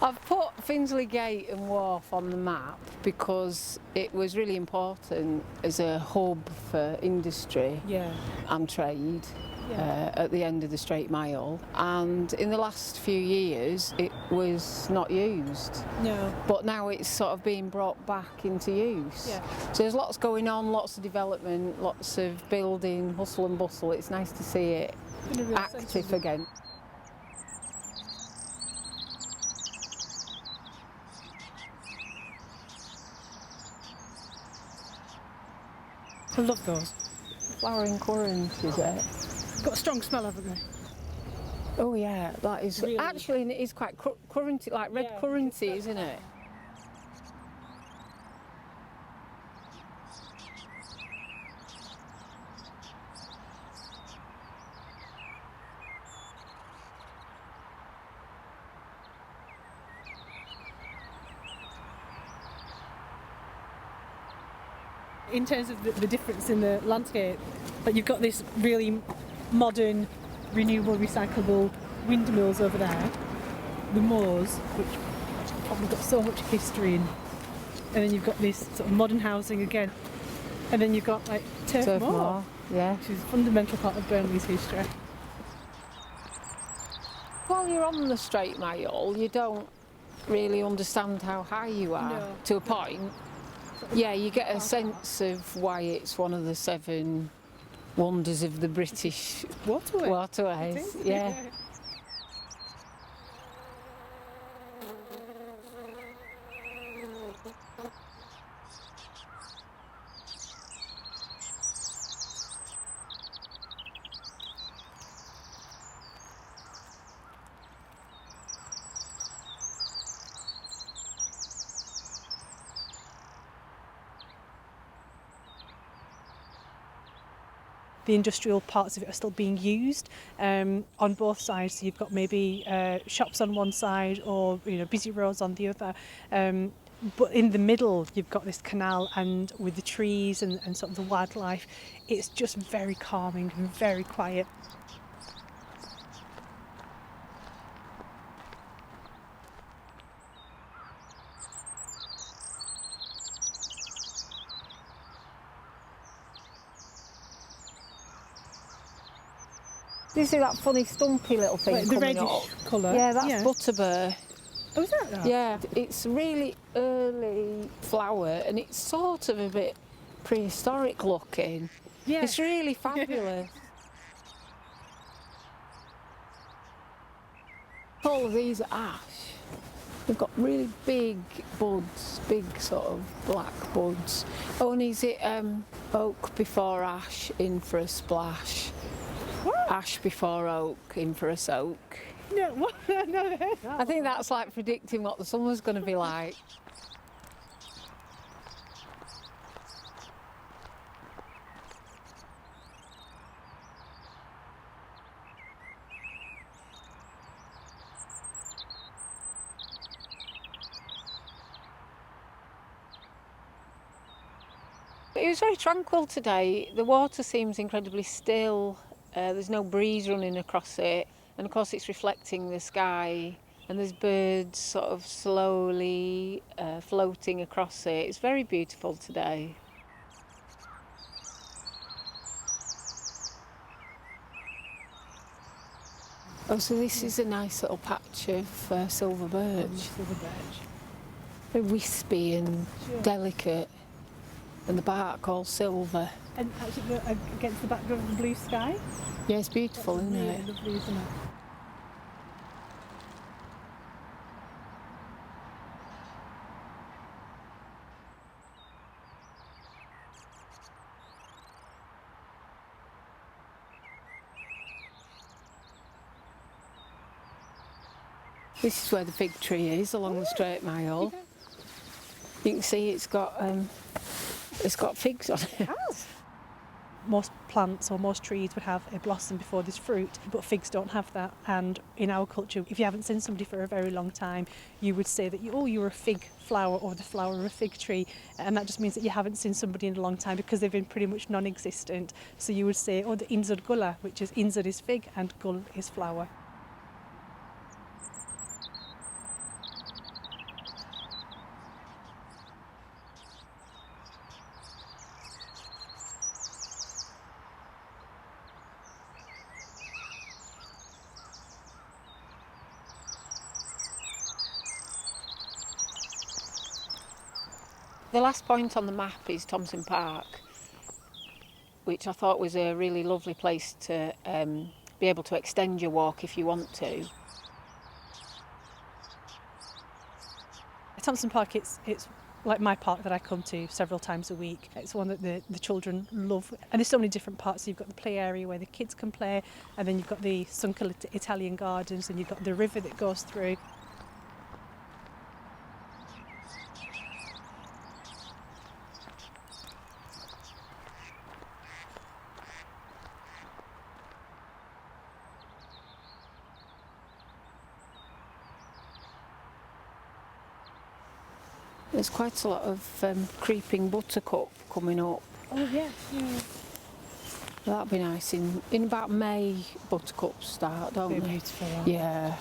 I've put Finsley Gate and Wharf on the map because it was really important as a hub for industry and trade at the end of the Straight Mile. And in the last few years it was not used. No. But now it's sort of being brought back into use. Yeah. So there's lots going on, lots of development, lots of building, hustle and bustle. It's nice to see it active again. I love those. Flowering currant, is it? Got a strong smell, haven't they? Oh yeah, that is really? Actually it is quite curranty, like red curranty, isn't it? In terms of the difference in the landscape, but you've got this really modern, renewable, recyclable windmills over there, the moors, which probably got so much history in, and then you've got this sort of modern housing again, and then you've got like turf moor, which is a fundamental part of Burnley's history. While you're on the Straight Mile, you don't really understand how high you are to a point. Yeah, you get a sense of why it's one of the 7 wonders of the British waterways. Yeah. The industrial parts of it are still being used on both sides. So you've got maybe shops on one side or busy roads on the other. But in the middle, you've got this canal, and with the trees and sort of the wildlife, it's just very calming and very quiet. Do you see that funny stumpy little thing the coming reddish up? colour? Yeah, that's butterbur. Oh, is that? Yeah, it's really early flower and it's sort of a bit prehistoric looking. Yeah. It's really fabulous. All of these are ash. They've got really big buds, big sort of black buds. Oh, and is it oak before ash, in for a splash? What? Ash before oak, in for a soak. No, what? No. I think that's like predicting what the summer's going to be like. It was very tranquil today. The water seems incredibly still. There's no breeze running across it, and of course it's reflecting the sky, and there's birds sort of slowly floating across it. It's very beautiful today. Oh, so this is a nice little patch of silver birch. Very wispy and delicate, and the bark all silver. And actually against the background of the blue sky? Yeah, it's beautiful, isn't it? Really lovely, isn't it? This is where the fig tree is, along the Straight Mile. You can see it's got figs on it. Most plants or most trees would have a blossom before there's fruit, but figs don't have that. And in our culture, if you haven't seen somebody for a very long time, you would say that you're a fig flower or the flower of a fig tree, and that just means that you haven't seen somebody in a long time because they've been pretty much non-existent. So you would say, the inzur gula, which is inzur is fig and gul is flower. The last point on the map is Thompson Park, which I thought was a really lovely place to be able to extend your walk if you want to. Thompson Park, it's like my park that I come to several times a week. It's one that the children love. And there's so many different parts. You've got the play area where the kids can play, and then you've got the sunken Italian gardens, and you've got the river that goes through. There's quite a lot of creeping buttercup coming up. Oh yeah. That'd be nice. In about May, buttercups start, don't they? Beautiful. Yeah.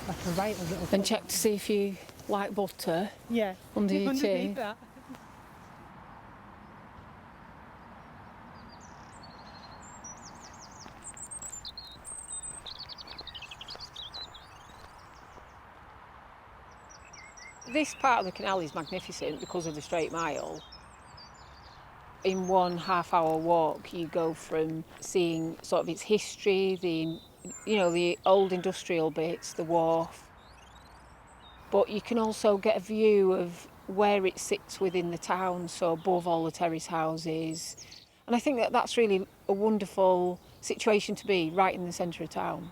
Like a right little. And check to see if you like butter. Yeah. Under your chin. That. This part of the canal is magnificent because of the straight mile. In 1.5 hour walk, you go from seeing sort of its history, the old industrial bits, the wharf, but you can also get a view of where it sits within the town, so above all the terrace houses. And I think that that's really a wonderful situation to be, right in the centre of town.